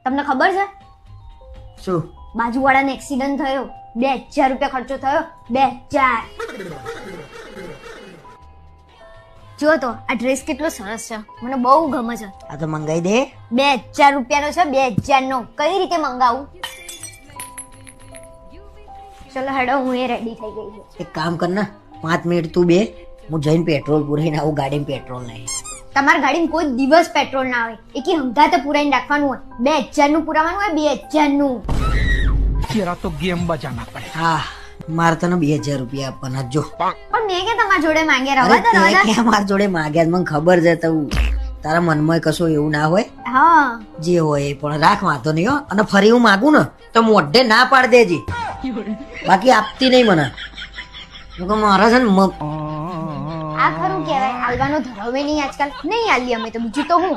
તમને ખબર છે શું? બાજુવાળાને એક્સિડન્ટ થયો, 2000 રૂપિયા ખર્ચો થયો. 2000. જો તો આ ડ્રેસ કેટલો સરસ છે, મને બહુ ગમે છે. આ તો મંગાઈ દે. 2000 રૂપિયાનો છે, 2000 નો. કઈ રીતે મંગાવું? ચલો હેડો, હું એ રેડી થઈ ગઈ છું. એક કામ કર ને, 5 મિનિટ તું બે, હું જઈને પેટ્રોલ પૂરીને આવું. ગાડીમાં પેટ્રોલ નહીં. તમારા ગાડીમાં કોઈ દિવસ પેટ્રોલ ના આવે, એકી હંગાતે પુરાઈને રાખવાનું હોય. 2000 નું પુરાવાનું હોય, 2000 નું. तेरा तो गेम बजाना पड़ेगा. હા, મારે તને 2000 રૂપિયા આપવાના જો. પણ મેં કે તમારા જોડે માંગ્યા અરે રવા દો, રવા તે દો. ક્યાં મારા જોડે માંગ્યા? મને ખબર છે તું તારા મનમાં કશું એવું ના હોય. હા, જે હોય એ પણ રાખ, વાંધો નહીં હો. અને ફરી હું માગું ને તો મોઢે ના પાડ દેજે, બાકી આપતી નહીં મને. મારા છે ને આ ખરું કહેવાય, આલવાનો ધરાવે નહીં આજકાલ. નહીં આલી અમે તો, બીજું તો હું.